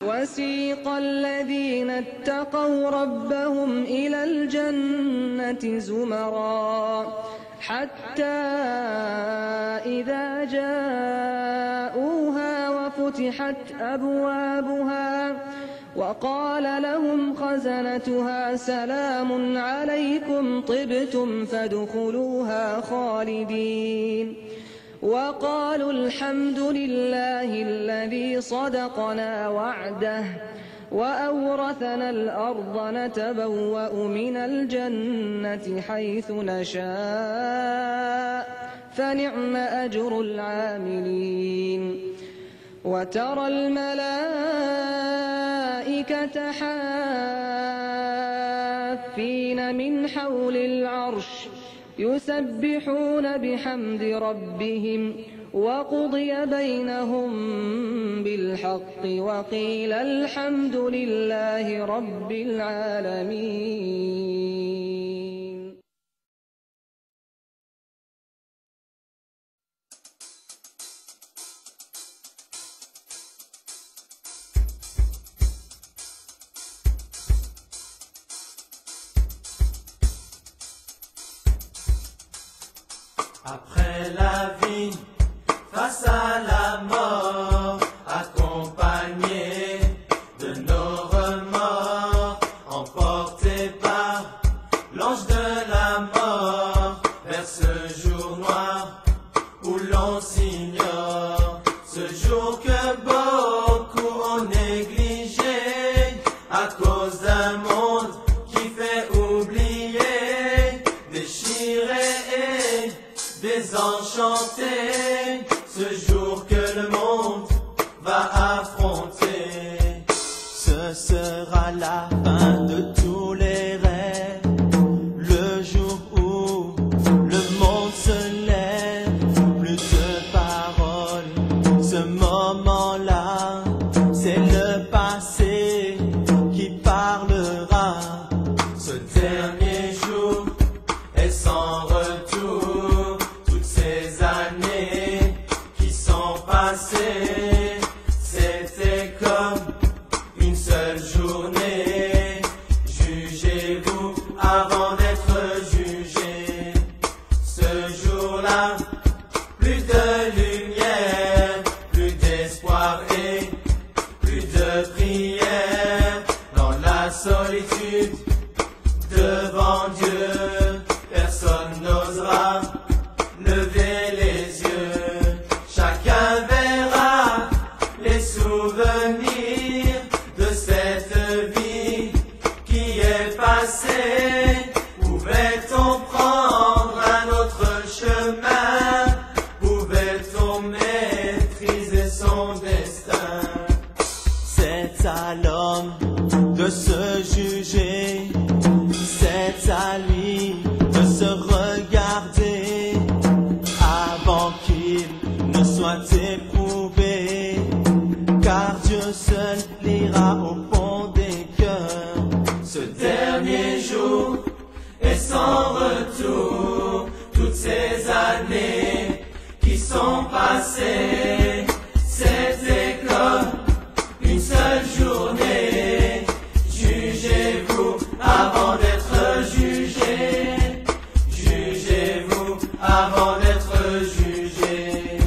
وسيق الذين اتقوا ربهم إلى الجنة زمرا حتى إذا جاءوها وفتحت أبوابها وقال لهم خزنتها سلام عليكم طبتم فادخلوها خالدين وقالوا الحمد لله الذي صدقنا وعده وأورثنا الأرض نتبوأ من الجنة حيث نشاء فنعم أجر العاملين وترى الملائكة حافين من حول العرش يسبحون بحمد ربهم وقضي بينهم بالحق وقيل الحمد لله رب العالمين. Après la vie, face à la mort, accompagné de nos remords, emportés par l'ange de la mort, vers ce jour noir où l'on s'ignore, ce jour que beaucoup ont négligé à cause d'un monde qui fait oublier, déchirer et désenchanté, ce jour que le monde va affronter. Ce sera la fin de tous les rêves, le jour où le monde se lève, plus de paroles, ce moment-là, c'est le passé qui parlera. Ce dernier jour est sans retour. Années qui sont passées, c'était comme une seule journée. Jugez-vous avant d'être jugé. Ce jour-là, plus de lumière, plus d'espoir et plus de prière. Dans la solitude, devant Dieu, personne n'osera lever les yeux, chacun verra les souvenirs de cette vie qui est passée. Pouvait-on prendre un autre chemin? Pouvait-on maîtriser son destin? C'est à l'homme de se juger, c'est à lui de se regarder avant qu'il ne soit éprouvé, car Dieu seul lira au fond des cœurs. Ce dernier jour est sans retour, toutes ces années qui sont passées, c'était comme une seule journée. Jugez-vous avant d'être jugé, jugez-vous avant d'être jugé.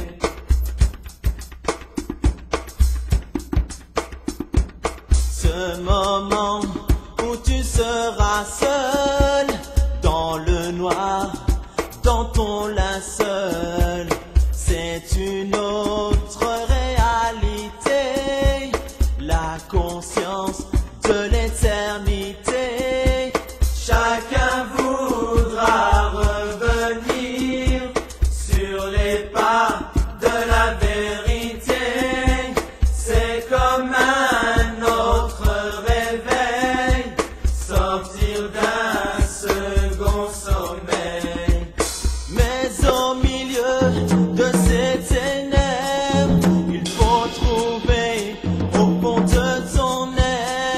Ce moment où tu seras seul, dans le noir, dans ton linceul, c'est une autre réalité, la conscience de l'éternité. Chacun voudra revenir sur les pas de la vérité. C'est comme un autre réveil, sortir d'un second sommeil. Mais au milieu de ces ténèbres, il faut trouver au fond de ton être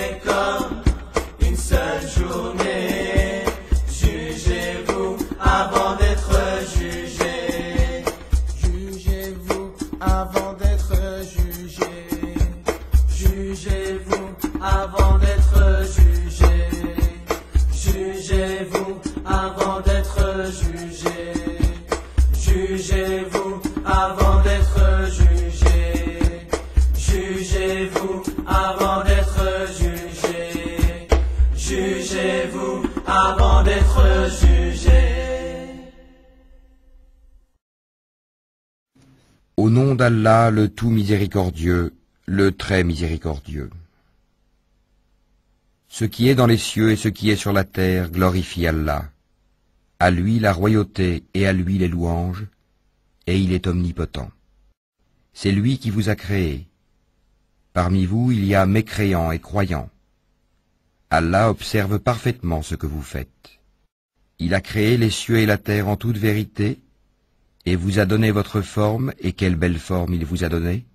c'est comme une seule journée. Jugez-vous avant d'être jugés. Jugez-vous avant d'être jugés. Jugez-vous avant d'être jugés. Jugez-vous avant d'être jugés. Jugez-vous avant d'être jugés. Jugez-vous avant d'être jugés. Jugez-vous avant d'être jugés. Au nom d'Allah, le tout miséricordieux, le très miséricordieux. Ce qui est dans les cieux et ce qui est sur la terre glorifie Allah. À lui la royauté et à lui les louanges, et il est omnipotent. C'est lui qui vous a créé. Parmi vous, il y a mécréants et croyants. Allah observe parfaitement ce que vous faites. Il a créé les cieux et la terre en toute vérité, et vous a donné votre forme, et quelle belle forme il vous a donnée.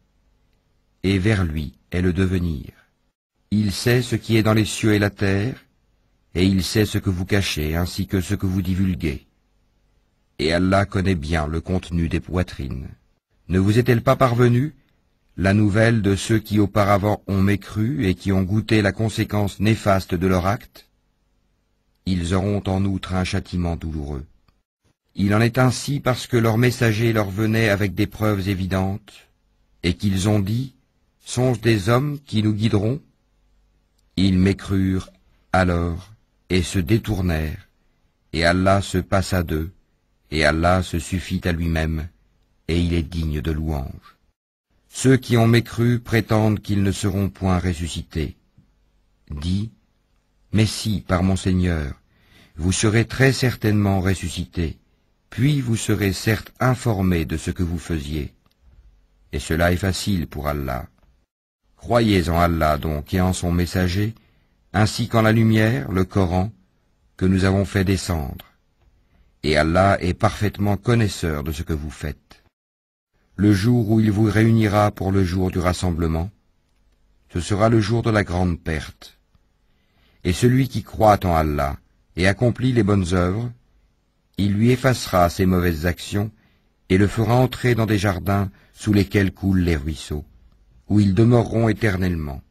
Et vers lui est le devenir. Il sait ce qui est dans les cieux et la terre, et il sait ce que vous cachez ainsi que ce que vous divulguez. Et Allah connaît bien le contenu des poitrines. Ne vous est-elle pas parvenue la nouvelle de ceux qui auparavant ont mécru et qui ont goûté la conséquence néfaste de leur acte? Ils auront en outre un châtiment douloureux. Il en est ainsi parce que leurs messagers leur venaient avec des preuves évidentes, et qu'ils ont dit, « Sont-ce des hommes qui nous guideront ?» Ils mécrurent alors et se détournèrent, et Allah se passa d'eux, et Allah se suffit à lui-même, et il est digne de louange. Ceux qui ont mécru prétendent qu'ils ne seront point ressuscités. Dis, mais si, par mon Seigneur, vous serez très certainement ressuscités, puis vous serez certes informés de ce que vous faisiez. Et cela est facile pour Allah. Croyez en Allah donc et en son messager, ainsi qu'en la lumière, le Coran, que nous avons fait descendre. Et Allah est parfaitement connaisseur de ce que vous faites. Le jour où il vous réunira pour le jour du rassemblement, ce sera le jour de la grande perte. Et celui qui croit en Allah et accomplit les bonnes œuvres, il lui effacera ses mauvaises actions et le fera entrer dans des jardins sous lesquels coulent les ruisseaux, où ils demeureront éternellement.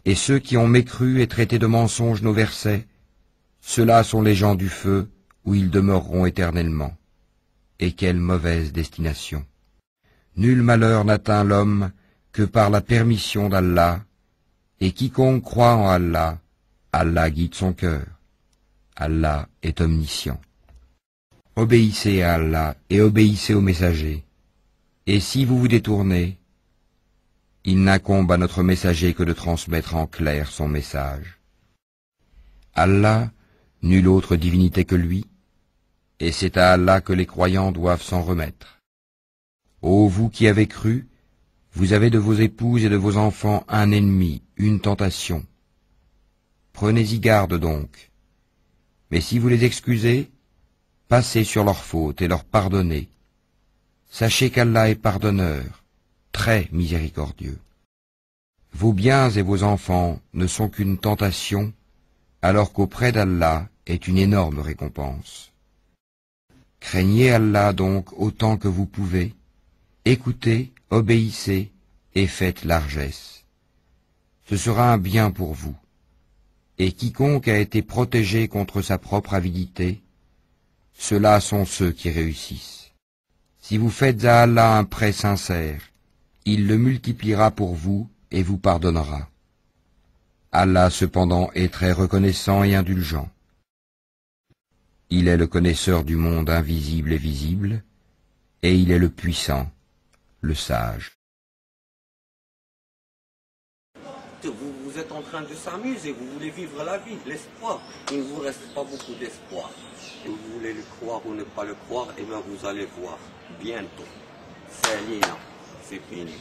Et ceux qui ont mécru et traité de mensonges nos versets, ceux-là sont les gens du feu, où ils demeureront éternellement. Et quelle mauvaise destination! Nul malheur n'atteint l'homme que par la permission d'Allah, et quiconque croit en Allah, Allah guide son cœur. Allah est omniscient. Obéissez à Allah et obéissez aux messagers. Et si vous vous détournez, il n'incombe à notre messager que de transmettre en clair son message. Allah, nulle autre divinité que lui, et c'est à Allah que les croyants doivent s'en remettre. Ô vous qui avez cru, vous avez de vos épouses et de vos enfants un ennemi, une tentation. Prenez-y garde donc. Mais si vous les excusez, passez sur leurs fautes et leur pardonnez. Sachez qu'Allah est pardonneur, très miséricordieux. Vos biens et vos enfants ne sont qu'une tentation, alors qu'auprès d'Allah est une énorme récompense. Craignez Allah donc autant que vous pouvez, écoutez, obéissez et faites largesse. Ce sera un bien pour vous. Et quiconque a été protégé contre sa propre avidité, ceux-là sont ceux qui réussissent. Si vous faites à Allah un prêt sincère, il le multipliera pour vous et vous pardonnera. Allah cependant est très reconnaissant et indulgent. Il est le connaisseur du monde invisible et visible, et il est le puissant, le sage. Vous êtes en train de s'amuser, vous voulez vivre la vie, l'espoir. Il ne vous reste pas beaucoup d'espoir. Et vous voulez le croire ou ne pas le croire, et bien vous allez voir bientôt. C'est Lina, c'est fini.